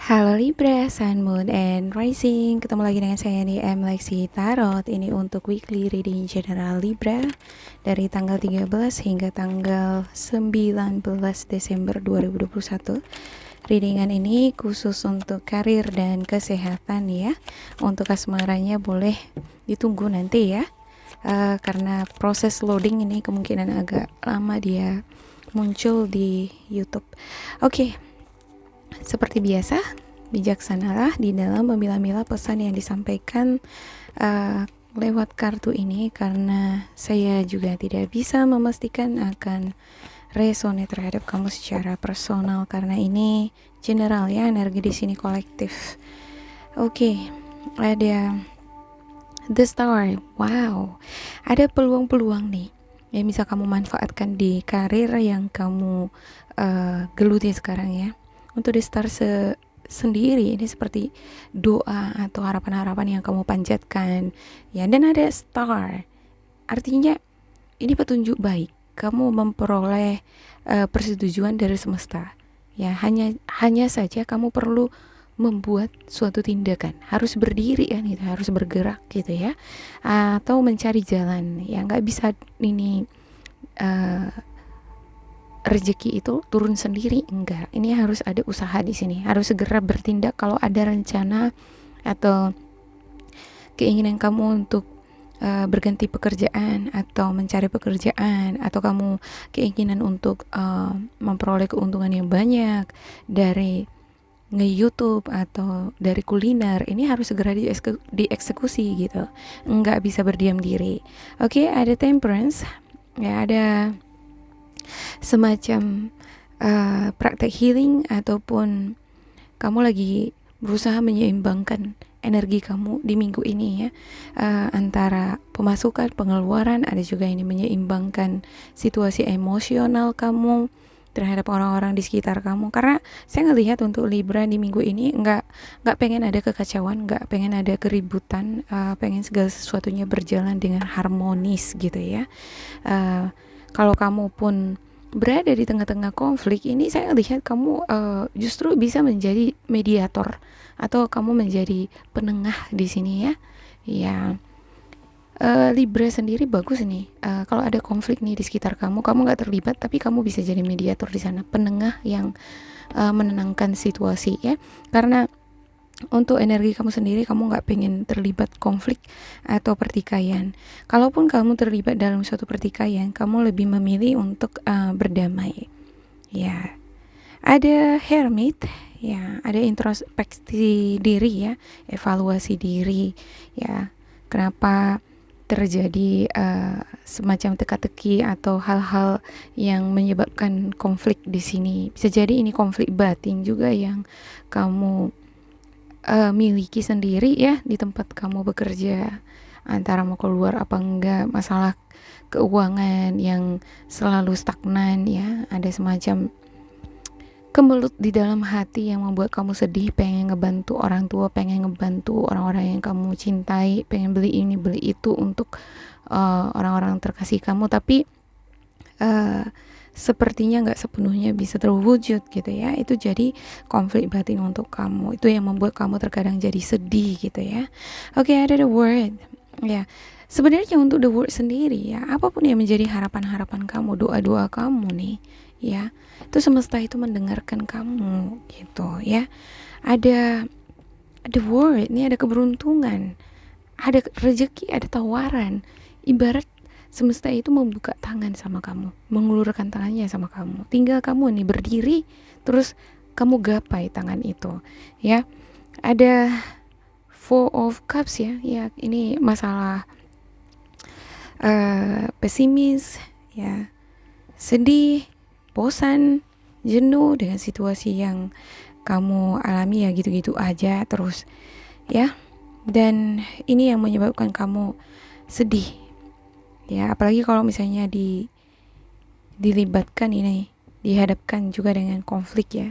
Halo Libra, Sun, Moon, and Rising. Ketemu lagi dengan saya di M. Lexi Tarot. Ini untuk weekly reading general Libra dari tanggal 13 hingga tanggal 19 Desember 2021. Readingan ini khusus untuk karir dan kesehatan ya. Untuk asmaranya boleh ditunggu nanti ya. Karena proses loading ini kemungkinan agak lama dia muncul di YouTube. Oke. Seperti biasa, bijaksanalah di dalam memilah-milah pesan yang disampaikan lewat kartu ini, karena saya juga tidak bisa memastikan akan resonate terhadap kamu secara personal, karena ini general ya, energi di sini kolektif. Oke, ada The Star. Wow, ada peluang-peluang nih yang bisa kamu manfaatkan di karir yang kamu geluti sekarang ya. Untuk The Star sendiri ini seperti doa atau harapan-harapan yang kamu panjatkan ya, dan ada star, artinya ini petunjuk baik, kamu memperoleh persetujuan dari semesta ya. Hanya saja kamu perlu membuat suatu tindakan, harus berdiri kan gitu, harus bergerak gitu ya, atau mencari jalan ya. Nggak bisa ini rezeki itu turun sendiri, enggak. Ini harus ada usaha di sini, harus segera bertindak kalau ada rencana atau keinginan kamu untuk berganti pekerjaan atau mencari pekerjaan, atau kamu keinginan untuk memperoleh keuntungan yang banyak dari nge-YouTube atau dari kuliner. Ini harus segera dieksekusi gitu, enggak bisa berdiam diri. Oke, ada Temperance ya, ada semacam praktek healing, ataupun kamu lagi berusaha menyeimbangkan energi kamu di minggu ini ya, antara pemasukan, pengeluaran. Ada juga ini menyeimbangkan situasi emosional kamu terhadap orang-orang di sekitar kamu, karena saya ngelihat untuk Libra di minggu ini nggak pengen ada kekacauan, nggak pengen ada keributan, pengen segala sesuatunya berjalan dengan harmonis gitu ya. Kalau kamu pun berada di tengah-tengah konflik ini, saya lihat kamu justru bisa menjadi mediator, atau kamu menjadi penengah di sini ya. Ya, Libra sendiri bagus nih. Kalau ada konflik nih di sekitar kamu nggak terlibat, tapi kamu bisa jadi mediator di sana, penengah yang menenangkan situasi ya. Karena untuk energi kamu sendiri, kamu nggak pengen terlibat konflik atau pertikaian. Kalaupun kamu terlibat dalam suatu pertikaian, kamu lebih memilih untuk berdamai. Ya, ada Hermit, ya, ada introspeksi diri ya, evaluasi diri ya. Kenapa terjadi semacam teka-teki atau hal-hal yang menyebabkan konflik di sini? Bisa jadi ini konflik batin juga yang kamu miliki sendiri ya di tempat kamu bekerja, antara mau keluar apa enggak, masalah keuangan yang selalu stagnan ya, ada semacam kemelut di dalam hati yang membuat kamu sedih, pengen ngebantu orang tua, pengen ngebantu orang-orang yang kamu cintai, pengen beli ini beli itu untuk orang-orang terkasih kamu, tapi sepertinya nggak sepenuhnya bisa terwujud gitu ya. Itu jadi konflik batin untuk kamu, itu yang membuat kamu terkadang jadi sedih gitu ya. Oke, ada The Word ya. Sebenarnya untuk The Word sendiri ya, apapun yang menjadi harapan-harapan kamu, doa-doa kamu nih ya, itu semesta itu mendengarkan kamu gitu ya. Ada The Word, ini ada keberuntungan, ada rezeki, ada tawaran. Ibarat semesta itu membuka tangan sama kamu, mengulurkan tangannya sama kamu. Tinggal kamu nih berdiri, terus kamu gapai tangan itu ya. Ada Four of Cups ya, ya ini masalah pesimis ya, sedih, bosan, jenuh dengan situasi yang kamu alami ya, gitu-gitu aja terus ya. Dan ini yang menyebabkan kamu sedih ya, apalagi kalau misalnya dilibatkan ini, dihadapkan juga dengan konflik ya.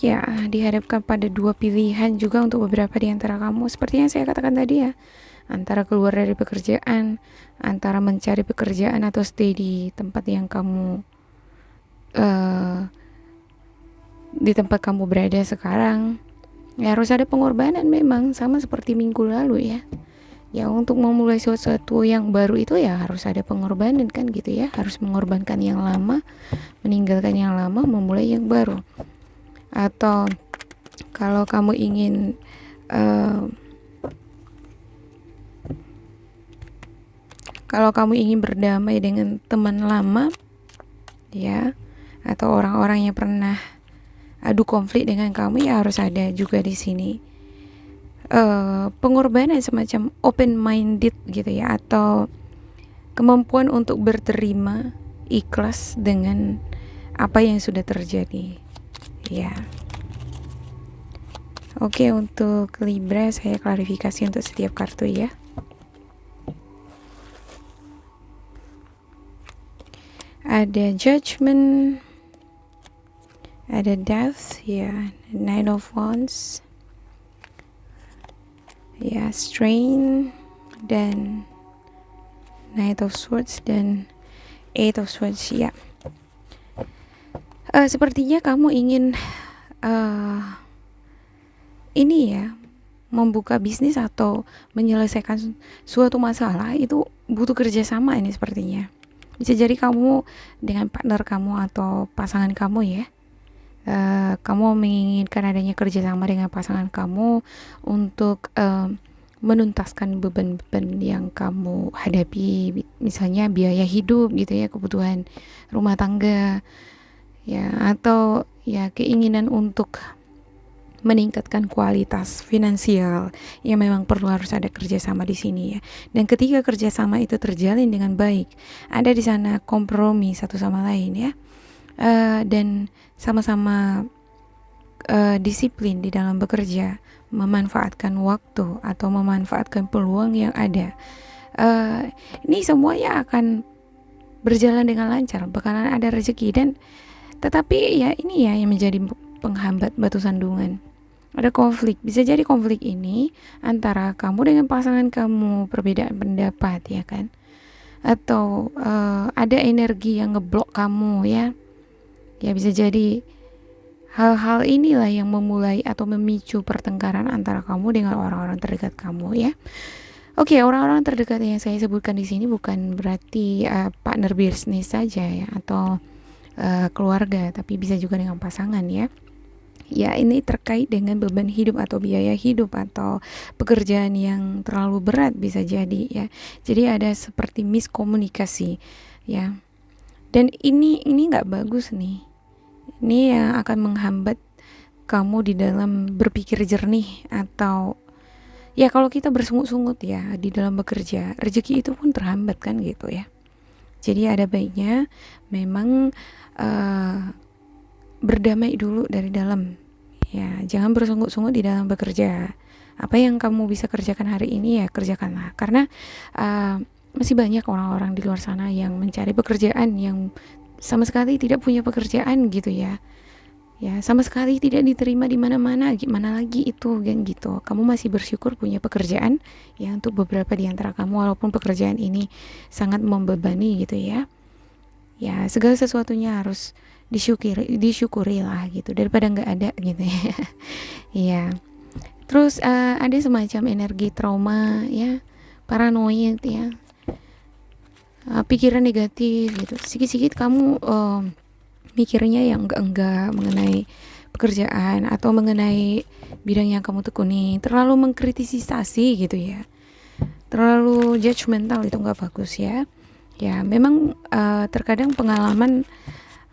Ya, dihadapkan pada dua pilihan juga untuk beberapa di antara kamu, seperti yang saya katakan tadi ya, antara keluar dari pekerjaan, antara mencari pekerjaan atau stay di tempat yang kamu di tempat kamu berada sekarang. Ya harus ada pengorbanan memang, sama seperti minggu lalu ya. Ya untuk memulai sesuatu yang baru itu ya harus ada pengorbanan kan gitu ya. Harus mengorbankan yang lama, meninggalkan yang lama, memulai yang baru. Atau kalau kamu ingin uh, kalau kamu ingin berdamai dengan teman lama ya, atau orang-orang yang pernah adu konflik dengan kamu, ya harus ada juga di sini pengorbanan semacam open minded gitu ya, atau kemampuan untuk berterima, ikhlas dengan apa yang sudah terjadi ya. Oke, untuk Libra saya klarifikasi untuk setiap kartu ya. Ada Judgment, ada Death ya, Nine of Wands ya, Strain, dan Knight of Swords, dan Eight of Swords ya. Sepertinya kamu ingin ini ya, membuka bisnis atau menyelesaikan suatu masalah, itu butuh kerjasama ini sepertinya. Bisa jadi kamu dengan partner kamu atau pasangan kamu ya, kamu menginginkan adanya kerjasama dengan pasangan kamu untuk menuntaskan beban-beban yang kamu hadapi, misalnya biaya hidup gitu ya, kebutuhan rumah tangga ya, atau ya keinginan untuk meningkatkan kualitas finansial, yang memang perlu harus ada kerjasama di sini ya. Dan ketika kerjasama itu terjalin dengan baik, ada di sana kompromi satu sama lain ya, dan sama-sama disiplin di dalam bekerja, memanfaatkan waktu atau memanfaatkan peluang yang ada. Ini semuanya akan berjalan dengan lancar, bakalan ada rezeki. Dan tetapi ya ini ya yang menjadi penghambat, batu sandungan. Ada konflik, bisa jadi konflik ini antara kamu dengan pasangan kamu, perbedaan pendapat ya kan, atau ada energi yang ngeblok kamu ya. Ya bisa jadi hal-hal inilah yang memulai atau memicu pertengkaran antara kamu dengan orang-orang terdekat kamu ya. Oke, orang-orang terdekat yang saya sebutkan di sini bukan berarti partner bisnis saja ya, atau keluarga, tapi bisa juga dengan pasangan ya. Ya, ini terkait dengan beban hidup atau biaya hidup atau pekerjaan yang terlalu berat bisa jadi ya. Jadi ada seperti miskomunikasi ya. Dan ini nggak bagus nih. Ini yang akan menghambat kamu di dalam berpikir jernih, atau ya kalau kita bersungut-sungut ya di dalam bekerja, rezeki itu pun terhambat kan gitu ya. Jadi ada baiknya memang berdamai dulu dari dalam ya, jangan bersungut-sungut di dalam bekerja. Apa yang kamu bisa kerjakan hari ini ya kerjakanlah, karena masih banyak orang-orang di luar sana yang mencari pekerjaan yang sama sekali tidak punya pekerjaan gitu ya. Ya, sama sekali tidak diterima di mana-mana, gimana lagi itu kan gitu. Kamu masih bersyukur punya pekerjaan ya, untuk beberapa di antara kamu, walaupun pekerjaan ini sangat membebani gitu ya. Ya, segala sesuatunya harus disyukuri lah gitu, daripada nggak ada gitu ya. Iya. Terus ada semacam energi trauma ya, paranoid ya, pikiran negatif gitu. Sikit-sikit kamu mikirnya yang enggak mengenai pekerjaan atau mengenai bidang yang kamu tekuni, terlalu mengkritisisasi gitu ya, terlalu judgmental, itu nggak bagus ya. Ya memang terkadang pengalaman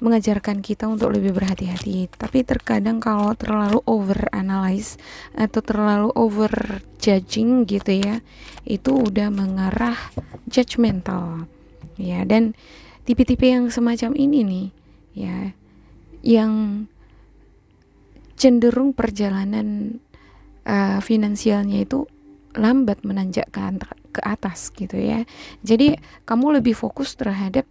mengajarkan kita untuk lebih berhati-hati, tapi terkadang kalau terlalu over analyze atau terlalu over judging gitu ya, itu udah mengarah judgmental ya. Dan tipe-tipe yang semacam ini nih ya, yang cenderung perjalanan finansialnya itu lambat menanjak ke atas gitu ya. Jadi kamu lebih fokus terhadap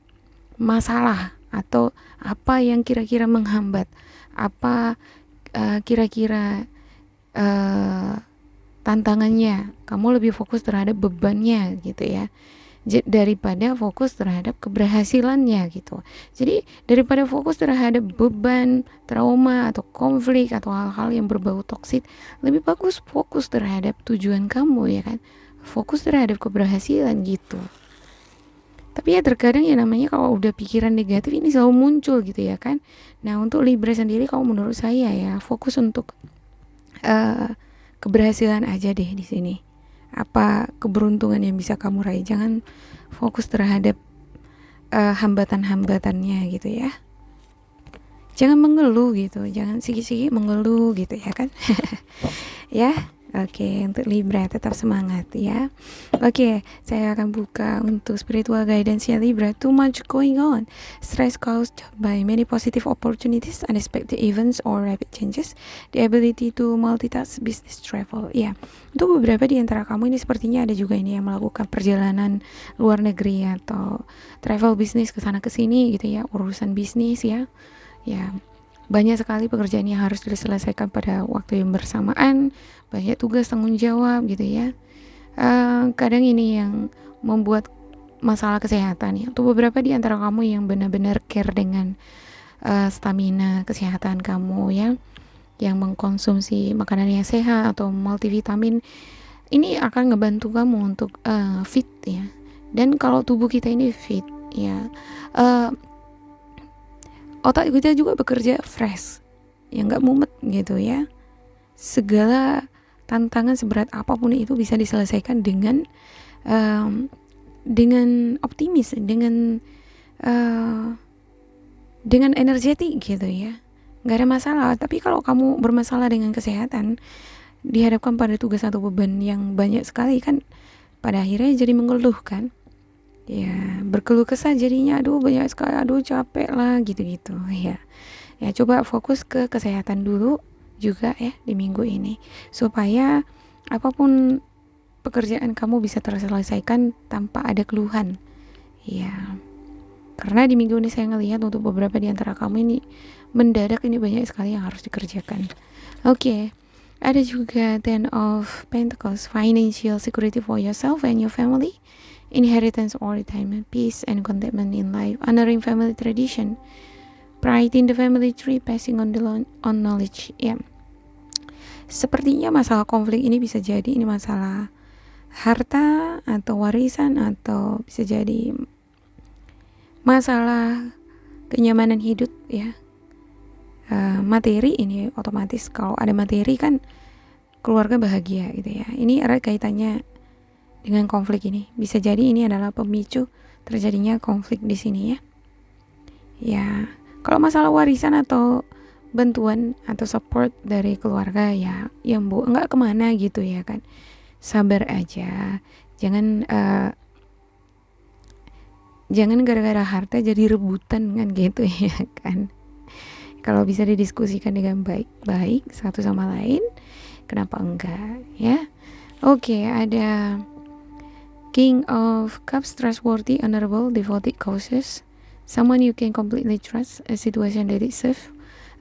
masalah atau apa yang kira-kira menghambat, apa kira-kira tantangannya. Kamu lebih fokus terhadap bebannya gitu ya. daripada fokus terhadap keberhasilannya gitu. Jadi daripada fokus terhadap beban, trauma atau konflik atau hal-hal yang berbau toksik, lebih bagus fokus terhadap tujuan kamu ya kan. Fokus terhadap keberhasilan gitu. Tapi ya terkadang ya namanya kalau udah pikiran negatif ini selalu muncul gitu ya kan. Nah untuk Libra sendiri kalau menurut saya ya fokus untuk keberhasilan aja deh di sini. Apa keberuntungan yang bisa kamu raih, jangan fokus terhadap hambatan-hambatannya gitu ya. Jangan mengeluh gitu, jangan sikit-sikit mengeluh gitu ya kan. Ya. Oke, untuk Libra tetap semangat ya. Oke, saya akan buka untuk spiritual guidance-nya Libra. Too much going on. Stress caused by many positive opportunities, unexpected events, or rapid changes. The ability to multitask, business, travel. Ya, untuk beberapa di antara kamu ini sepertinya ada juga ini yang melakukan perjalanan luar negeri atau travel bisnis ke sana ke sini gitu ya, urusan bisnis ya. Ya, banyak sekali pekerjaan yang harus diselesaikan pada waktu yang bersamaan, banyak tugas tanggung jawab gitu ya. Kadang ini yang membuat masalah kesehatan ya. Untuk beberapa di antara kamu yang benar-benar care dengan stamina kesehatan kamu ya, yang mengkonsumsi makanan yang sehat atau multivitamin, ini akan ngebantu kamu untuk fit ya. Dan kalau tubuh kita ini fit ya, otak kita juga bekerja fresh, ya nggak mumet gitu ya. Segala tantangan seberat apapun itu bisa diselesaikan dengan optimis, dengan energetik gitu ya. Nggak ada masalah. Tapi kalau kamu bermasalah dengan kesehatan, dihadapkan pada tugas atau beban yang banyak sekali kan, pada akhirnya jadi mengeluh kan. Ya berkeluh kesah jadinya, aduh banyak sekali, aduh capek lah gitu-gitu ya. Ya coba fokus ke kesehatan dulu juga ya di minggu ini, supaya apapun pekerjaan kamu bisa terselesaikan tanpa ada keluhan ya. Karena di minggu ini saya ngelihat untuk beberapa di antara kamu ini mendadak ini banyak sekali yang harus dikerjakan. Oke. Ada juga Ten of Pentacles, financial security for yourself and your family, inheritance or retirement, peace and contentment in life, honoring family tradition, pride in the family tree, passing on knowledge ya. Sepertinya masalah konflik ini bisa jadi ini masalah harta atau warisan, atau bisa jadi masalah kenyamanan hidup ya. Materi ini otomatis kalau ada materi kan keluarga bahagia gitu ya. Ini erat kaitannya dengan konflik ini. Bisa jadi ini adalah pemicu terjadinya konflik di sini ya. Ya, kalau masalah warisan atau bantuan atau support dari keluarga ya, yang nggak kemana gitu ya kan. Sabar aja. Jangan gara-gara harta jadi rebutan kan gitu ya kan. Kalau bisa didiskusikan dengan baik-baik satu sama lain, kenapa enggak ya? Oke, ada King of Cups, trustworthy, honorable, devoted causes, someone you can completely trust, a situation that is safe,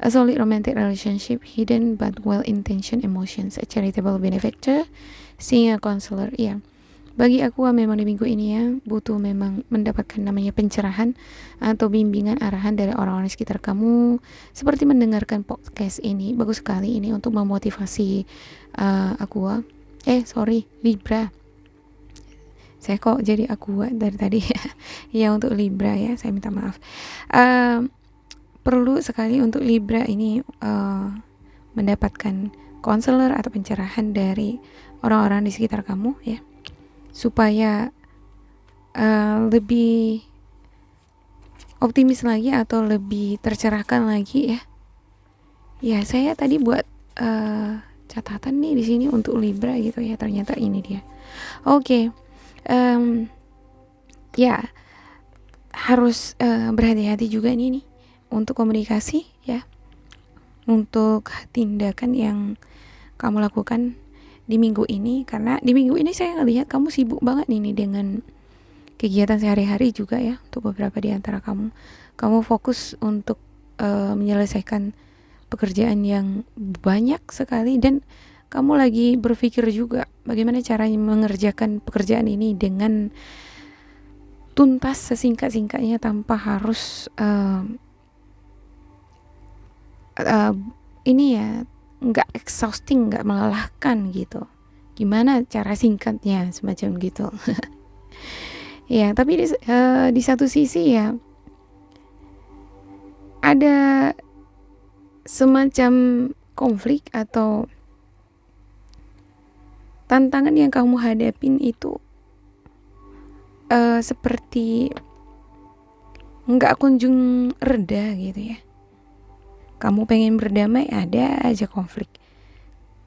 a solid romantic relationship, hidden but well-intentioned emotions, a charitable benefactor, seeing a counselor. Ya, bagi aku memang di minggu ini ya butuh memang mendapatkan namanya pencerahan atau bimbingan arahan dari orang-orang di sekitar kamu. Seperti mendengarkan podcast ini, bagus sekali ini untuk memotivasi Libra. Saya kok jadi dari tadi ya untuk Libra ya, saya minta maaf. Perlu sekali untuk Libra ini mendapatkan konselor atau pencerahan dari orang-orang di sekitar kamu ya, supaya lebih optimis lagi atau lebih tercerahkan lagi ya. Ya, saya tadi buat catatan nih di sini untuk Libra gitu ya, ternyata ini dia. Oke. Ya harus berhati-hati juga nih untuk komunikasi ya, untuk tindakan yang kamu lakukan di minggu ini. Karena di minggu ini saya ngelihat kamu sibuk banget nih dengan kegiatan sehari-hari juga ya. Untuk beberapa di antara kamu fokus untuk menyelesaikan pekerjaan yang banyak sekali, dan kamu lagi berpikir juga bagaimana caranya mengerjakan pekerjaan ini dengan tuntas sesingkat-singkatnya tanpa harus ini ya, nggak exhausting, nggak melelahkan gitu. Gimana cara singkatnya semacam gitu. Ya, tapi di satu sisi ya ada semacam konflik atau tantangan yang kamu hadapin itu seperti nggak kunjung reda gitu ya. Kamu pengen berdamai, ada aja konflik.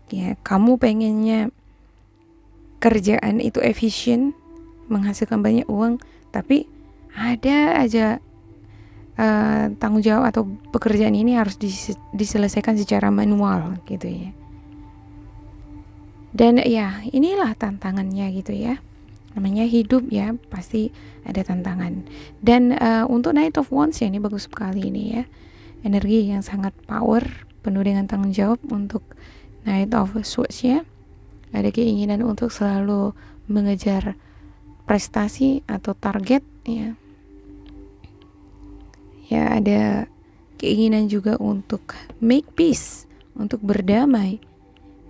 Ya, kamu pengennya kerjaan itu efisien, menghasilkan banyak uang, tapi ada aja tanggung jawab atau pekerjaan ini harus diselesaikan secara manual gitu ya. Dan ya, inilah tantangannya gitu ya. Namanya hidup ya, pasti ada tantangan. Dan untuk Knight of Wands ya, ini bagus sekali ini ya. Energi yang sangat power, penuh dengan tanggung jawab untuk Knight of Swords ya. Ada keinginan untuk selalu mengejar prestasi atau target ya. Ya, ada keinginan juga untuk make peace, untuk berdamai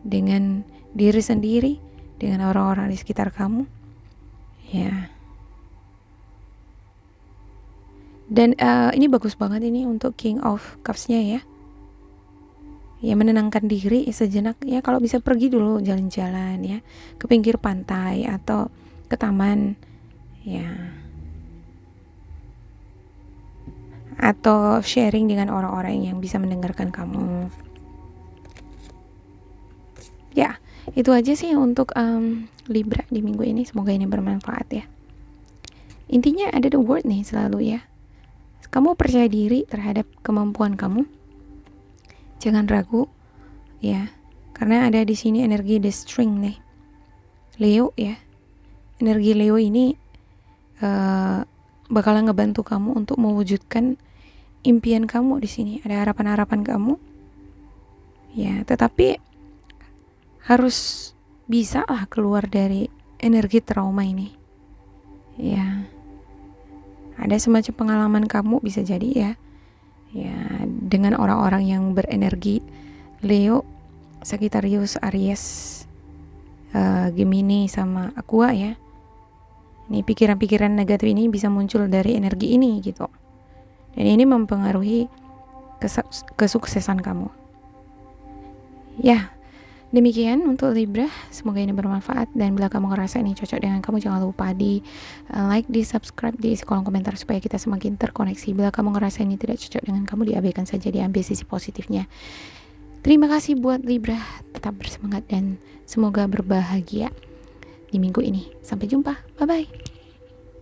dengan diri sendiri, dengan orang-orang di sekitar kamu. Ya. Dan ini bagus banget ini untuk King of Cups-nya ya. Ya, menenangkan diri sejenak ya, kalau bisa pergi dulu jalan-jalan ya, ke pinggir pantai atau ke taman ya. Atau sharing dengan orang-orang yang bisa mendengarkan kamu. Ya, itu aja sih untuk Libra di minggu ini. Semoga ini bermanfaat ya. Intinya ada the word nih selalu ya. Kamu percaya diri terhadap kemampuan kamu. Jangan ragu ya. Karena ada di sini energi the string nih. Leo ya. Energi Leo ini bakalan ngebantu kamu untuk mewujudkan impian kamu di sini. Ada harapan-harapan kamu. Ya, tetapi harus bisa lah keluar dari energi trauma ini. Ya. Ada semacam pengalaman kamu bisa jadi ya. Ya, dengan orang-orang yang berenergi Leo, Sagittarius, Aries, Gemini sama Aqua ya. Ini pikiran-pikiran negatif ini bisa muncul dari energi ini gitu. Dan ini mempengaruhi kesuksesan kamu. Ya, demikian untuk Libra. Semoga ini bermanfaat. Dan bila kamu ngerasa ini cocok dengan kamu, jangan lupa di like, di subscribe, di kolom komentar supaya kita semakin terkoneksi. Bila kamu ngerasa ini tidak cocok dengan kamu, diabaikan saja, diambil sisi positifnya. Terima kasih buat Libra. Tetap bersemangat dan semoga berbahagia di minggu ini. Sampai jumpa. Bye-bye.